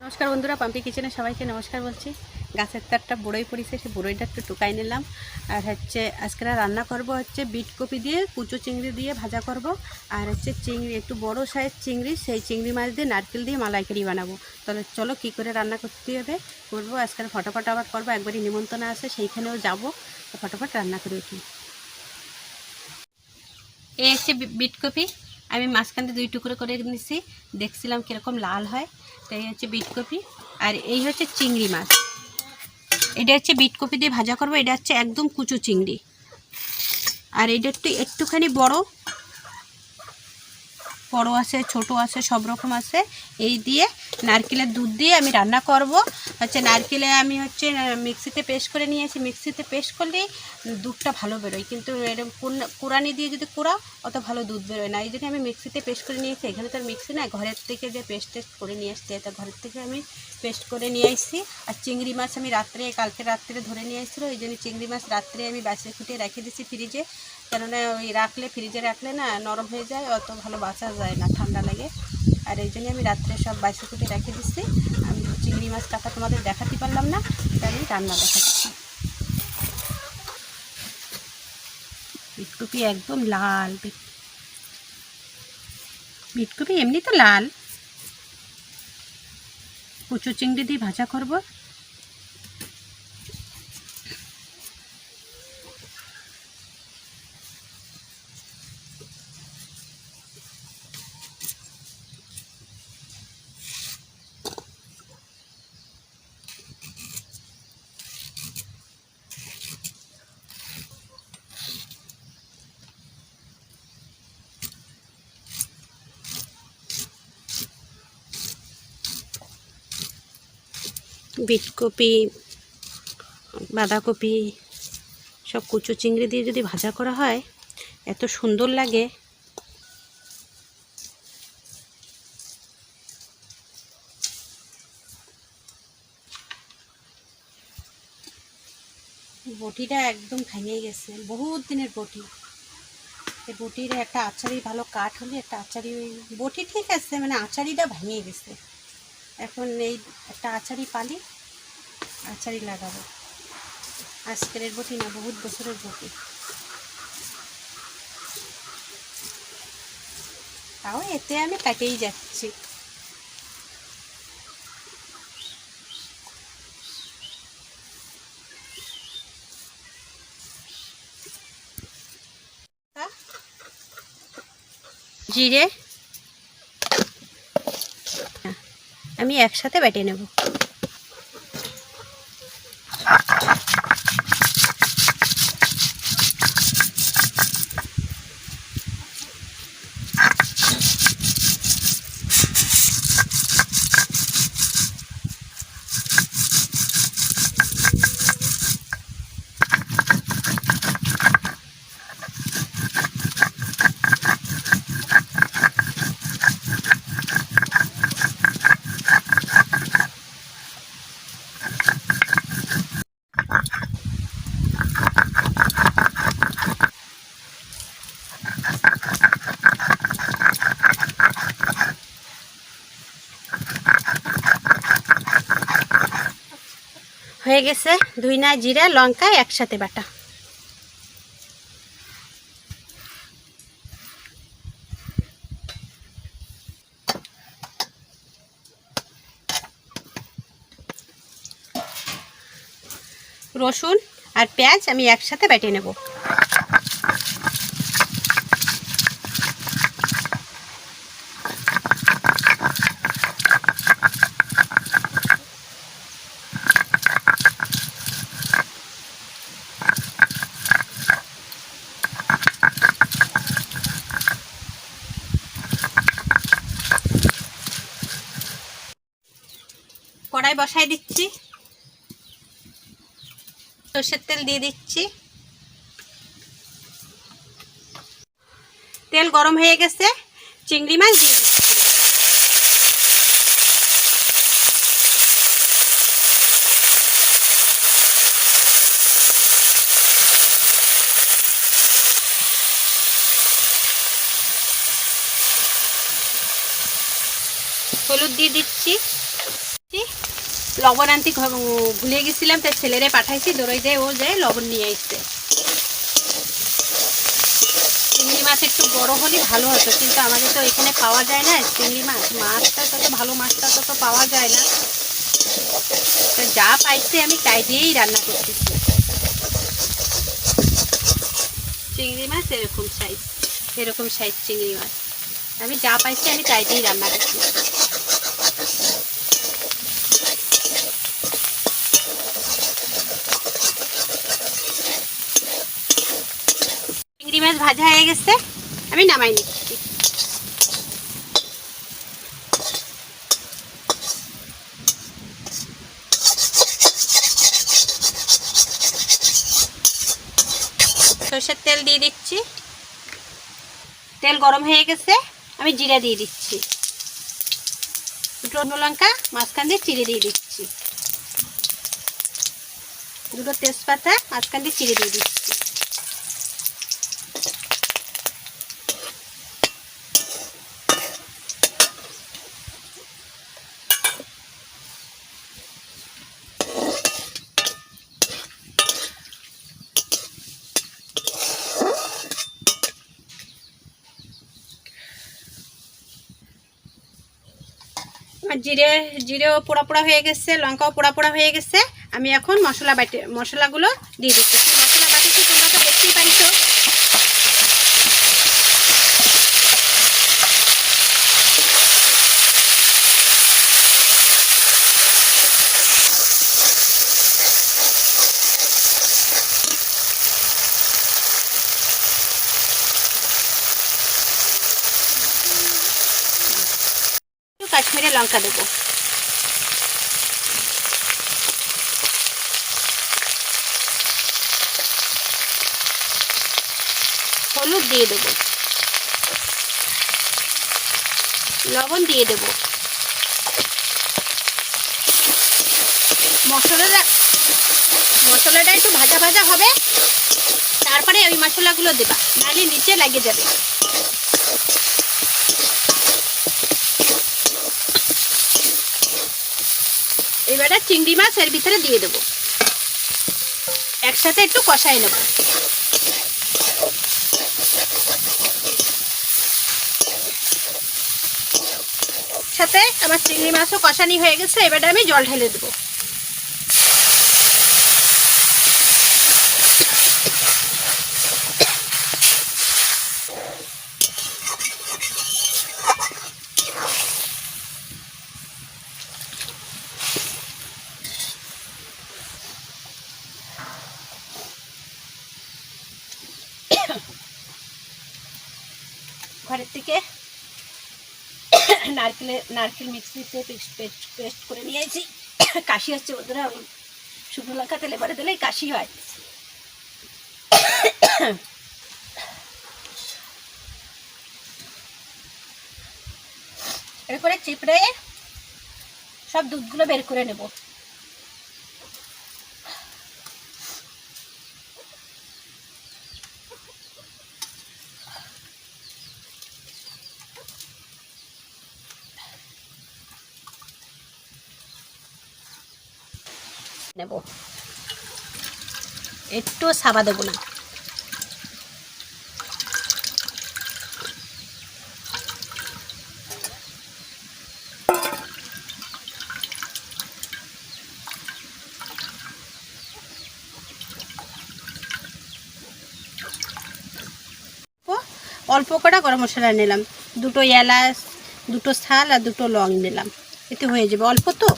নমস্কার বন্ধুরা, পাম্পি কিচেনে সবাইকে নমস্কার বলছি। গাছের তারটা বড়ই পড়েছে, সে বড়ইটা একটু টুকাই নিলাম। আর আজকে রান্না করব বিট কপি দিয়ে কুচো চিংড়ি দিয়ে ভাজা করব। আর চিংড়ি একটু বড় সাইজ চিংড়ি, সেই চিংড়ি মাছ দিয়ে নারকেল দিয়ে মালাইকারি বানাবো। তাহলে চলো কী করে রান্না করতে হবে করবো। আজকে ফটাফট আবার করবো, একবারই নিমন্ত্রণ আছে, সেইখানেও যাবো। ফটাফট রান্না করে উঠি। এই বিট কপি আমি মাঝখানে 2 টুকরো করে নিচ্ছি, দেখছিলাম কীরকম লাল হয়। তাই বিট কপি। আর এই চিংড়ি মাছ, এটা বিট কপি দিয়ে ভাজা করবো। এটা একদম কুচো চিংড়ি। আর এটা একটুখানি বড় আছে, ছোট আছে, সব রকম আছে। এই দিয়ে নারকেলের দুধ দিয়ে আমি রান্না করব। নারকেলে আমি মিক্সিতে পেস্ট করে নিয়েছি। মিক্সিতে পেস্ট করলেই দুধটা ভালো বেরোয়, কিন্তু এরকম কোরানি দিয়ে যদি কোরাও অত ভালো দুধ বেরোয় না। এই জন্য আমি মিক্সিতে পেস্ট করে নিয়েছি। এখানে তো আর মিক্সি না, ঘরের থেকে যে পেস্ট করে নিয়ে আসতে, তো ঘরের থেকে আমি পেস্ট করে নিয়ে আসছি। আর চিংড়ি মাছ আমি কালকে রাত্রে ধরে নিয়ে এসেছিলো, ওই জন্য চিংড়ি মাছ রাত্রে আমি বাছিয়ে ফুটিয়ে রেখে দিচ্ছি ফ্রিজে। কেননা ওই ফ্রিজে রাখলে না নরম হয়ে যায়, অত ভালো বাছা যায় না, ঠান্ডা লাগে। আর এই জন্য আমি রাত্রে সব বাছি ফুটে রেখে দিচ্ছি। আমি চিংড়ি মাছ কাটা তোমাদের দেখাতে পারলাম না, এটা আমি রান্না দেখাচ্ছি। বিটকপি একদম লাল, বিটকপি এমনি তো লাল। কুচো চিংড়ি দিয়ে ভাজা করব। বিটকপি, বাঁধাকপি সব কুচো চিংড়ি দিয়ে যদি ভাজা করা হয় এত সুন্দর লাগে। বটিটা একদম ভেঙে গেছে, বহুত দিনের বটি। এই বটির একটা আচারি ভালো কাঠ হলে একটা আচারি, বটি ঠিক আছে, মানে আচারিটা ভেঙে গেছে। এখন এই একটা আচারি পালি, আচারি লাগাবো। আজকের বটি না, বহুত বছরের বটি। তাও এতে আমি কাটেই যাচ্ছি। জিরে আমি একসাথে বেটে নেব। হয়ে গেছে, ধুইনা জিরা লঙ্কা একসাথে বাটা। রসুন আর পেঁয়াজ আমি একসাথে বেটে নেব। কড়াই বসাই দিচ্ছি, সরষের তেল দিয়ে দিচ্ছি। তেল গরম হয়ে গেছে, চিংড়ি মাছ দিয়ে দিচ্ছি। হলুদ দিয়ে দিচ্ছি। লবণ আনতে ভুলে গেছিলাম, তাই ছেলেরে পাঠাইছি, দৌড়ই যায় ও যায় লবণ নিয়ে আসছে। চিংড়ি মাছ একটু বড় হলে ভালো হতো, কিন্তু আমাদের তো এখানে পাওয়া যায় না চিংড়ি মাছ। মাছটা তত ভালো মাছটা তত পাওয়া যায় না, তো যা পাইছে আমি তাই দিয়েই রান্না করতেছি। চিংড়ি মাছ এরকম সাইজ চিংড়ি মাছ আমি যা পাইছি আমি তাই দিয়েই রান্না করছি। চিংড়ি মাছ ভাজা হয়ে গেছে, আমি নামাই নিচ্ছি। সরষের তেল দিয়ে দিচ্ছি, তেল গরম হয়ে গেছে, আমি জিরা দিয়ে দিচ্ছি, দুটো লঙ্কা মাঝখান দিয়ে চিড়ে দিয়ে দিচ্ছি, দুটো তেজপাতা মাঝখান দিয়ে চিড়ে দিয়ে দিচ্ছি। জিরেও পোড়া পোড়া হয়ে গেছে, লঙ্কাও পোড়া পোড়া হয়ে গেছে। আমি এখন মশলাগুলো দিয়ে দিচ্ছি। মশলা বাটিছি তোমরা তো দেখতেই পারিছো। কাশ্মীরি লঙ্কা দেবো, হলুদ দিয়ে দেবো, লবণ দিয়ে দেবো। মশলাটা একটু ভাজা ভাজা হবে, তারপরে ওই মশলাগুলো দেবা, নাহলে নিচে লেগে যাবে। এবারে চিংড়ি মাছ এর ভিতরে দিয়ে দেবো, একসাথে একটু কষাই নেব। সাথে আমার চিংড়ি মাছও কষানি হয়ে গেছে, এবারে আমি জল ঢেলে দেবো। ঘরের থেকে নারকেল মিক্সিতে পেস্ট করে নিয়েছি। কাশি হচ্ছে ওদের, শুকনো লঙ্কা তেলে পরে দিলেই কাশি হয়। এরপরে চিপড়ে সব দুধগুলো বের করে নেব। নেব একটু সাবা দেবো না। অল্প করে গরম মশলা নিলাম, দুটো এলাচ, দুটো শাল আর দুটো লং নিলাম, এতে হয়ে যাবে, অল্প তো।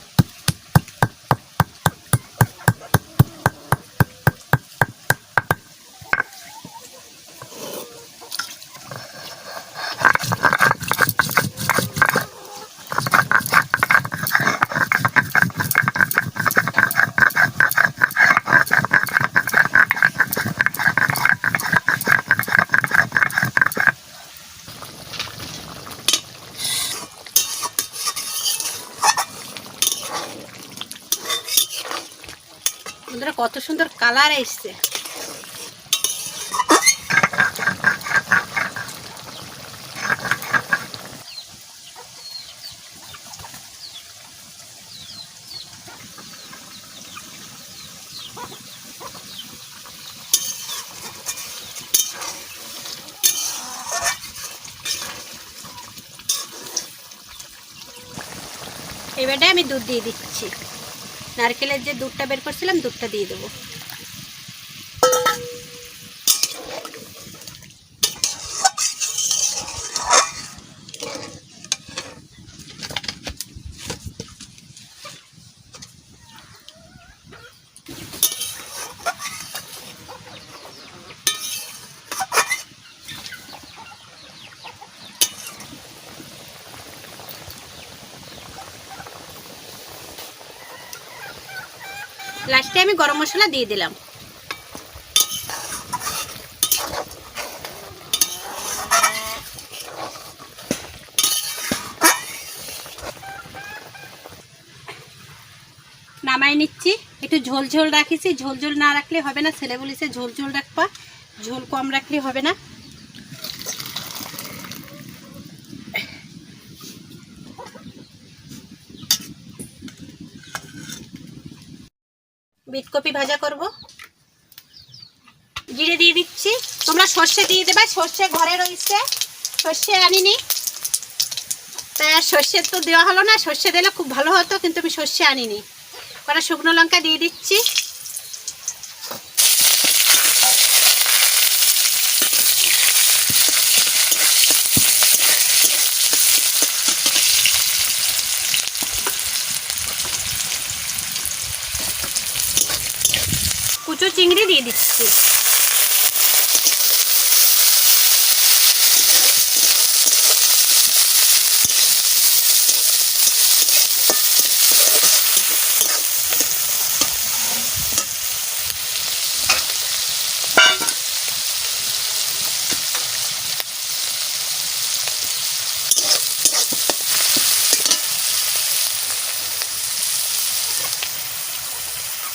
কত সুন্দর কালার এসছে। এবারে আমি দুধ দিয়ে দিচ্ছি, নারকেলের যে দুধটা বের করছিলাম দুধটা দিয়ে দেবো। লাস্টে আমি গরম মশলা দিয়ে দিলাম। নামাই নিচ্ছি, একটু ঝোল ঝোল রাখিছি, ঝোল ঝোল না রাখলে হবে না, ছেলে বলিছে ঝোল ঝোল রাখবা, ঝোল কম রাখলে হবে না। বিটকপি ভাজা করব, জিরে দিয়ে দিচ্ছি, তোমরা সর্ষে দিয়ে দেবা, সর্ষে ঘরে রয়েছে, সর্ষে আনিনি, তাই আর সর্ষে তো দেওয়া হলো না, সর্ষে দিলে খুব ভালো হতো কিন্তু আমি সর্ষে আনিনি। কটা শুকনো লঙ্কা দিয়ে দিচ্ছি, কুচো চিংড়ি দিয়ে দিচ্ছি,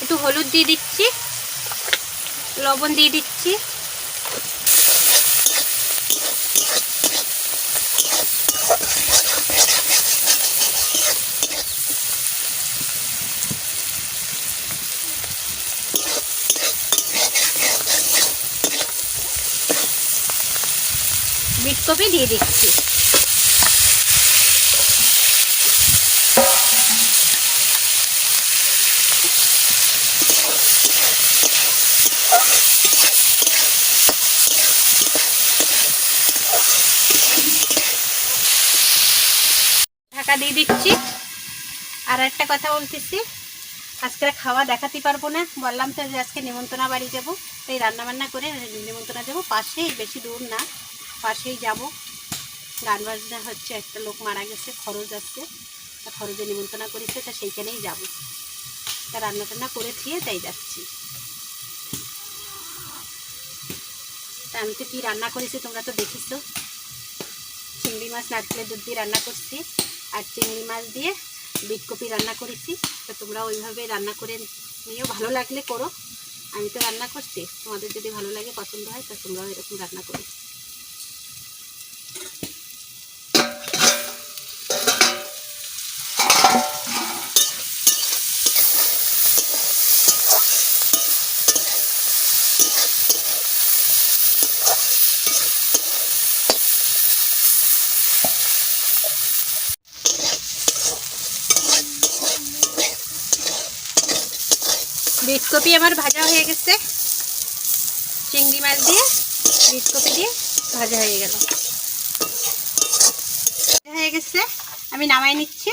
একটু হলুদ দিয়ে দিচ্ছি, লবণ দিয়ে দিচ্ছি, বিটকপি দিয়ে দিচ্ছি, ঢাকা দিয়ে দিচ্ছি। আর একটা কথা বলতেছি, আজকে খাওয়া দেখাতে পারবো না, বললাম তো যে আজকে নিমন্ত্রণা বাড়ি যাবো, তাই রান্নাবান্না করে নিমন্ত্রণা যাবো, পাশেই, বেশি দূর না, পাশেই যাব। গান বাজনা হচ্ছে, একটা লোক মারা গেছে, খরচ আসছে, তা খরচে নিমন্ত্রণা করেছে, তা সেইখানেই যাব, তা রান্না টান্না করে খেয়ে তাই যাচ্ছি। তা আমি তো কী রান্না করেছি তোমরা তো দেখেছো, চিংড়ি মাছ নারকেলের দুধ দিয়ে রান্না করছি, আর চিংড়ি মাছ দিয়ে বিটকপি রান্না করেছি। তো তোমরা ওইভাবে রান্না করে নিয়েও, ভালো লাগলে করো, আমি তো রান্না করছি, তোমাদের যদি ভালো লাগে পছন্দ হয় তা তোমরাও এরকম রান্না করো। বিটকপি আমার ভাজা হয়ে গেছে, চিংড়ি মাছ দিয়ে বিটকপি দিয়ে ভাজা হয়ে গেল, হয়ে গেছে, আমি নামাই নিচ্ছি।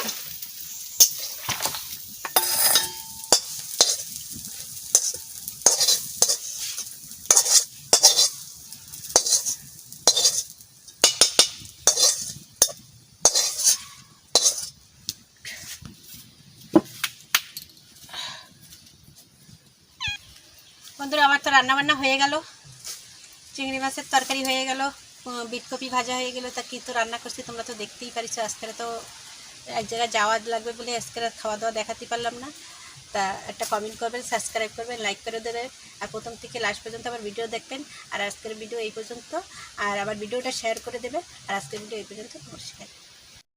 বন্ধুরা আমার তো রান্নাবান্না হয়ে গেল, চিংড়ি মাছের তরকারি হয়ে গেল, বিটকপি ভাজা হয়ে গেল, তা কী তো রান্না করছি তোমরা তো দেখতেই পারিছো। আজকে তো এক জায়গায় যাওয়া লাগবে বলে আজকে খাওয়া দাওয়া দেখাতে পারলাম না। তা একটা কমেন্ট করবেন, সাবস্ক্রাইব করবেন, লাইক করে দেবেন, আর প্রথম থেকে লাস্ট পর্যন্ত আমার ভিডিও দেখবেন। আর আজকের ভিডিও এই পর্যন্ত, আর আমার ভিডিওটা শেয়ার করে দেবেন। আর আজকের ভিডিও এই পর্যন্ত, নমস্কার।